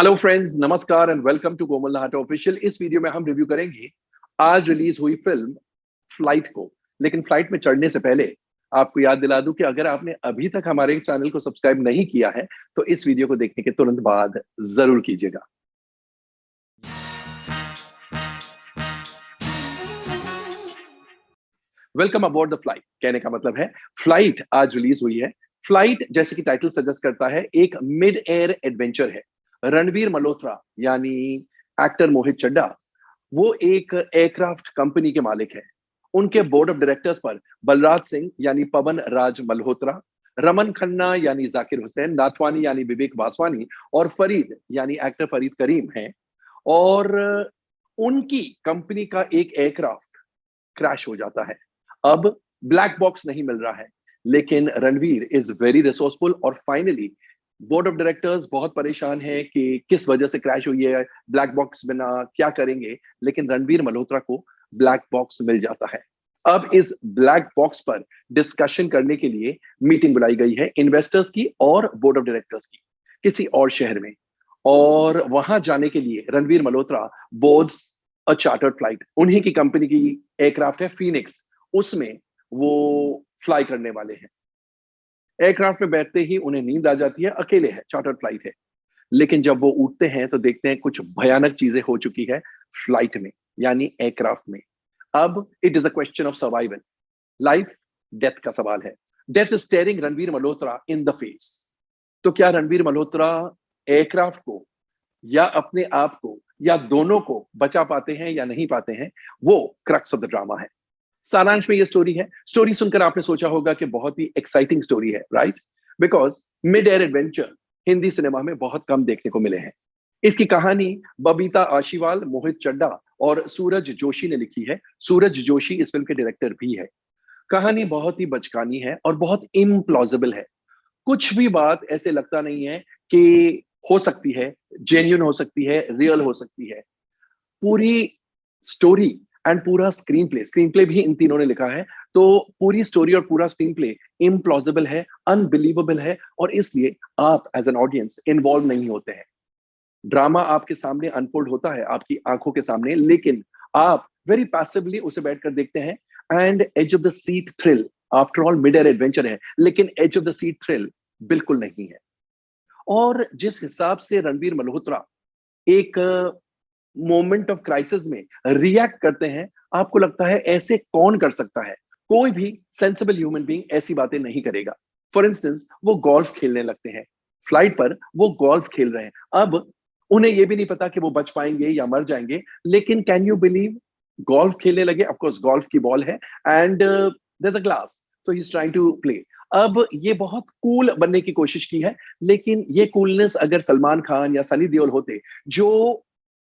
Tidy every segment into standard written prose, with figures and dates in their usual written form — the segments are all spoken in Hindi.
हेलो फ्रेंड्स, नमस्कार and welcome to Komal Nahata official. इस वीडियो में हम रिव्यू करेंगे आज रिलीज हुई फिल्म फ्लाइट को। लेकिन फ्लाइट में चढ़ने से पहले आपको याद दिला दूं कि अगर आपने अभी तक हमारे चैनल को सब्सक्राइब नहीं किया है तो इस वीडियो को देखने के तुरंत बाद जरूर कीजिएगा। वेलकम अबॉर्ड द फ्लाइट कहने का मतलब है फ्लाइट आज रिलीज हुई है। फ्लाइट जैसे कि टाइटल सजेस्ट करता है एक मिड एयर एडवेंचर है। रणवीर मल्होत्रा यानी एक्टर मोहित चड्ढा वो एक एयरक्राफ्ट कंपनी के मालिक है। उनके बोर्ड ऑफ डायरेक्टर्स पर बलराज सिंह यानी पवन राज मल्होत्रा, रमन खन्ना यानी जाकिर हुसैन, नाथवानी यानी विवेक वासवानी और फरीद यानी एक्टर फरीद करीम हैं। और उनकी कंपनी का एक एयरक्राफ्ट क्रैश हो जाता है। अब ब्लैक बॉक्स नहीं मिल रहा है, लेकिन रणवीर इज वेरी रिसोर्सफुल और फाइनली बोर्ड ऑफ डायरेक्टर्स बहुत परेशान है कि किस वजह से क्रैश हुई है, ब्लैक बॉक्स बिना क्या करेंगे। लेकिन रणवीर मल्होत्रा को ब्लैक बॉक्स मिल जाता है। अब इस ब्लैक बॉक्स पर डिस्कशन करने के लिए मीटिंग बुलाई गई है इन्वेस्टर्स की और बोर्ड ऑफ डायरेक्टर्स की किसी और शहर में। और वहां जाने के लिए Ranveer Malhotra boards a chartered flight. उन्हीं की कंपनी की एयरक्राफ्ट है फीनिक्स, उसमें वो फ्लाई करने वाले हैं। एयरक्राफ्ट में बैठते ही उन्हें नींद आ जाती है, अकेले है, चार्टर्ड फ्लाइट है। लेकिन जब वो उठते हैं तो देखते हैं कुछ भयानक चीजें हो चुकी है फ्लाइट में, यानी एयरक्राफ्ट में। अब it is a question of survival, life death का सवाल है। Death is steering Ranveer Malhotra in the face. तो क्या रणवीर मल्होत्रा एयरक्राफ्ट को या अपने आप को या दोनों को बचा पाते हैं या नहीं पाते हैं, वो क्रक्स ऑफ द ड्रामा है। सारांश में ये स्टोरी है। स्टोरी सुनकर आपने सोचा होगा कि बहुत ही एक्साइटिंग स्टोरी है, right? Because mid air adventure Hindi cinema में बहुत कम देखने को मिले हैं। इसकी कहानी बबीता आशीवाल, मोहित चड्ढा और सूरज जोशी ने लिखी है। सूरज जोशी इस फिल्म के डायरेक्टर भी है। कहानी बहुत ही बचकानी है और बहुत इम्प्लॉजिबल है। कुछ भी बात ऐसे लगता नहीं है कि हो सकती है, जेन्युइन हो सकती है, रियल हो सकती है। पूरी स्टोरी एंड पूरा स्क्रीन प्ले भी इन तीनों ने लिखा है। तो पूरी स्टोरी और पूरा स्क्रीन प्ले इम्प्लॉजिबल है, अनबिलीवेबल है और इसलिए आप एज एन ऑडियंस इन्वॉल्व नहीं होते हैं। ड्रामा आपके सामने अनफोल्ड होता है, आपकी आंखों के सामने, लेकिन आप वेरी पैसिवली उसे बैठकर देखते हैं। And edge of the seat thrill, after all mid air adventure है, लेकिन edge of the seat thrill बिल्कुल नहीं है। और जिस हिसाब से रणवीर मल्होत्रा एक मोमेंट ऑफ क्राइसिस में रिएक्ट करते हैं, आपको लगता है ऐसे कौन कर सकता है? कोई भी सेंसिबल ह्यूमन बीइंग ऐसी बातें नहीं करेगा। फॉर इंस्टेंस, वो गोल्फ खेलने लगते हैं फ्लाइट पर, वो गोल्फ खेल रहे हैं। अब उन्हें यह भी नहीं पता कि वो बच पाएंगे या मर जाएंगे, लेकिन कैन यू बिलीव, गोल्फ खेलने लगे। ऑफ कोर्स गोल्फ की बॉल है and there is a glass, तो he is trying to play. अब ये बहुत कूल बनने की कोशिश की है, लेकिन ये कूलनेस अगर सलमान खान या सनी देओल होते, जो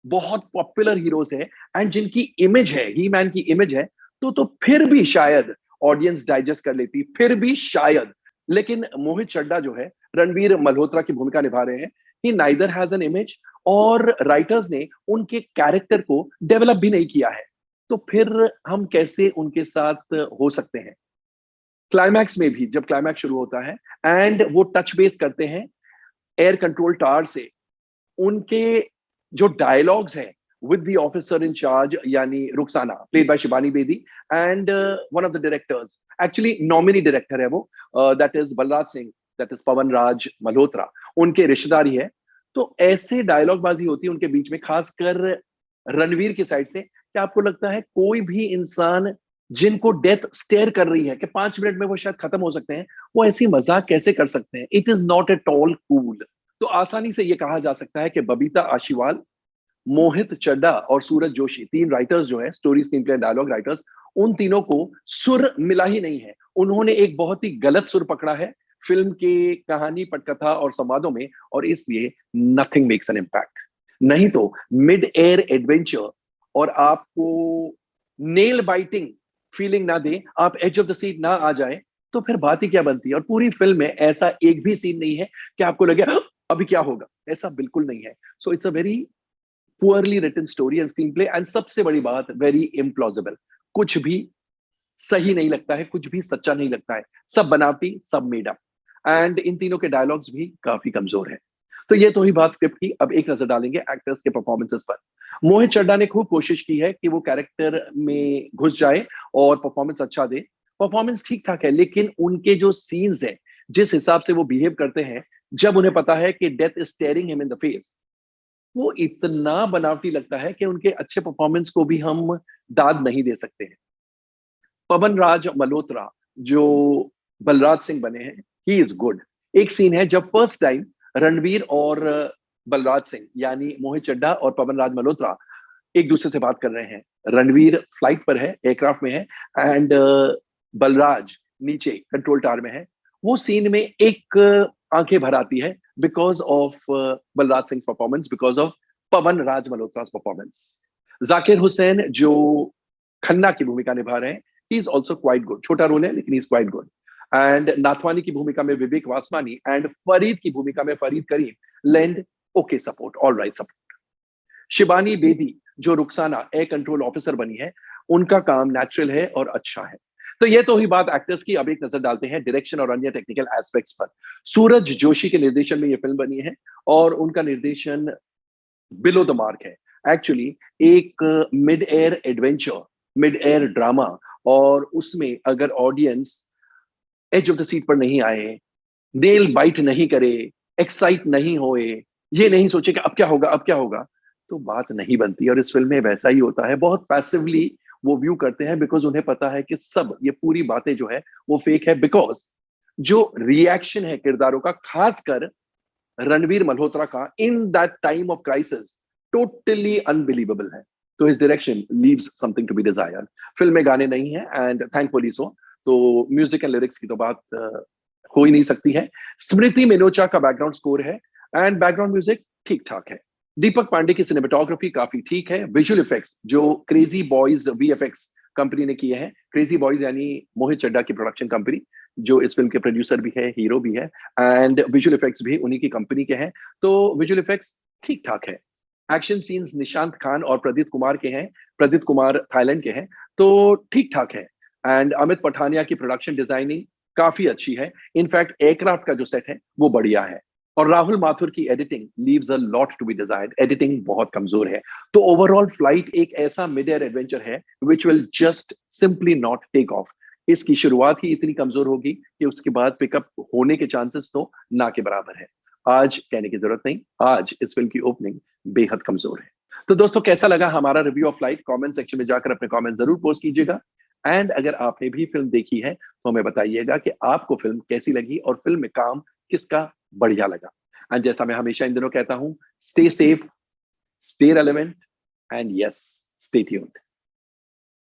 बहुत पॉपुलर हीरोज हैं एंड जिनकी इमेज है, ही मैन की इमेज है, तो फिर भी शायद ऑडियंस डाइजेस्ट कर लेती, फिर भी शायद। लेकिन मोहित चड्ढा जो है रणवीर मल्होत्रा की भूमिका निभा रहे हैं, ही नाइदर हैज एन इमेज और राइटर्स ने उनके कैरेक्टर को डेवलप भी नहीं किया है। तो फिर हम कैसे उनके साथ हो सकते हैं? क्लाइमैक्स में भी, जब क्लाइमैक्स शुरू होता है एंड वो टच बेस करते हैं एयर कंट्रोल टावर से, उनके जो डायलॉग्स हैं with the officer in charge यानी Rukhsana played by Shibani Bedi and one of the directors, actually nominee director है वो, that is Balraj Singh, that is Pawan Raj Malhotra, उनके रिश्तेदारी है। तो ऐसे डायलॉग बाजी होती है उनके बीच में, खासकर रणवीर की साइड से। क्या आपको लगता है कोई भी इंसान जिनको डेथ स्टेयर कर रही है कि 5 मिनट में वो शायद खत्म हो सकते हैं, वो ऐसी मजाक कैसे कर सकते हैं? It is not at all cool. तो आसानी से यह कहा जा सकता है कि बबीता आशीवाल, मोहित चड्ढा और सूरज जोशी, तीन राइटर्स जो है, story screenplay dialogue writers, उन तीनों को सुर मिला ही नहीं है। उन्होंने एक बहुत ही गलत सुर पकड़ा है फिल्म की कहानी, पटकथा और संवादों में, और इसलिए नथिंग मेक्स एन इम्पैक्ट। नहीं तो मिड एयर एडवेंचर और आपको नेल बाइटिंग फीलिंग ना दे, आप एज ऑफ द सीट ना आ जाए, तो फिर बात ही क्या बनती है? और पूरी फिल्म में ऐसा एक भी सीन नहीं है कि आपको लगे अभी क्या होगा, ऐसा बिल्कुल नहीं है। So it's a very poorly written story and screenplay, and सबसे बड़ी बात, वेरी इम्प्लॉजिबल। कुछ भी सही नहीं लगता है, कुछ भी सच्चा नहीं लगता है, सब बनावटी, सब मेड अप। एंड इन तीनों के डायलॉग्स भी काफी कमजोर है। तो तो ये तो ही बात स्क्रिप्ट की। अब एक नजर डालेंगे एक्टर्स के परफॉर्मेंसेस पर। मोहित चड्ढा ने खूब कोशिश की है कि वो कैरेक्टर में घुस जाए और परफॉर्मेंस अच्छा दे। परफॉर्मेंस ठीक ठाक है, लेकिन उनके जो सीन्स है, जिस हिसाब से वो बिहेव करते हैं, जब उन्हें पता है कि death is steering him in the face, वो इतना बनावटी लगता है कि उनके अच्छे परफॉर्मेंस को भी हम दाद नहीं दे सकते हैं। पवन राज मल्होत्रा जो बलराज सिंह बने हैं, ही इज गुड। एक सीन है जब फर्स्ट टाइम रणवीर और बलराज सिंह यानी मोहित चड्ढा और पवन राज मल्होत्रा एक दूसरे से बात कर रहे हैं। रणवीर फ्लाइट पर है, एयरक्राफ्ट में है, एंड बलराज नीचे कंट्रोल टावर में है। वो सीन में एक आंखें भर आती है because of Balraj Singh performance, because of Pawan Raj Malhotra performance. Zakir Hussain जो खन्ना की भूमिका निभा रहे हैं, he is also quite good. छोटा रोल है लेकिन he is quite good. And Nathwani की भूमिका में विवेक वासवानी एंड फरीद की भूमिका में Farid Karim lend okay support, all right support. Shibani Bedi जो रुखसाना एयर कंट्रोल ऑफिसर बनी है, उनका काम नेचुरल है और अच्छा है। तो ये तो ही बात एक्टर्स की। अब एक नजर डालते हैं डायरेक्शन और अन्य टेक्निकल एस्पेक्ट्स पर। सूरज जोशी के निर्देशन में ये फिल्म बनी है और उनका निर्देशन बिलो द मार्क है। एक्चुअली एक mid air adventure, mid air drama, और उसमें अगर audience edge of the seat पर नहीं आए, नेल बाइट नहीं करे, एक्साइट नहीं होए, ये नहीं सोचे कि अब क्या होगा, अब क्या होगा, तो बात नहीं बनती। और इस फिल्म में वैसा ही होता है। बहुत पैसिवली वो व्यू करते हैं बिकॉज उन्हें पता है कि सब ये पूरी बातें जो है वो फेक है। बिकॉज जो रिएक्शन है किरदारों का, खासकर रणवीर मल्होत्रा का in that time of crisis, totally unbelievable है। तो his direction leaves something to be desired. Film में गाने नहीं है एंड थैंकफुली सो। तो म्यूजिक एंड लिरिक्स की तो बात हो ही नहीं सकती है। स्मृति मेनोचा का बैकग्राउंड स्कोर है एंड बैकग्राउंड म्यूजिक ठीक ठाक है। दीपक पांडे की सिनेमेटोग्राफी काफी ठीक है। विजुअल इफेक्ट्स जो क्रेजी बॉयज वीएफएक्स कंपनी ने किए हैं, क्रेजी बॉयज यानी मोहित चड्ढा की प्रोडक्शन कंपनी, जो इस फिल्म के प्रोड्यूसर भी है, हीरो भी है, एंड विजुअल इफेक्ट्स भी उन्हीं की कंपनी के हैं। तो विजुअल इफेक्ट्स ठीक ठाक है। एक्शन सीन्स निशांत खान और प्रदीप कुमार के हैं। प्रदीप कुमार थाईलैंड के हैं, तो ठीक ठाक है। एंड अमित पठानिया की प्रोडक्शन डिजाइनिंग काफी अच्छी है। इनफैक्ट एयरक्राफ्ट का जो सेट है वो बढ़िया है। और राहुल माथुर की editing leaves a lot to be desired. Editing बहुत कमजोर है। तो ओवरऑल फ्लाइट एक ऐसा मिड एयर एडवेंचर है which will just simply not take off. इसकी शुरुआत ही इतनी कमजोर होगी कि उसके बाद पिकअप होने के चांसेस तो ना के बराबर है। आज कहने की जरूरत नहीं, आज इस फिल्म की ओपनिंग बेहद कमजोर है। तो दोस्तों, कैसा लगा हमारा review of flight? Comment section में जाकर अपने कमेंट जरूर पोस्ट कीजिएगा। एंड अगर आपने भी फिल्म देखी है तो हमें बताइएगा कि आपको फिल्म कैसी लगी और फिल्म में काम किसका बढ़िया लगा। एंड जैसा मैं हमेशा इन दिनों कहता हूं, stay safe, stay relevant, and yes, stay tuned.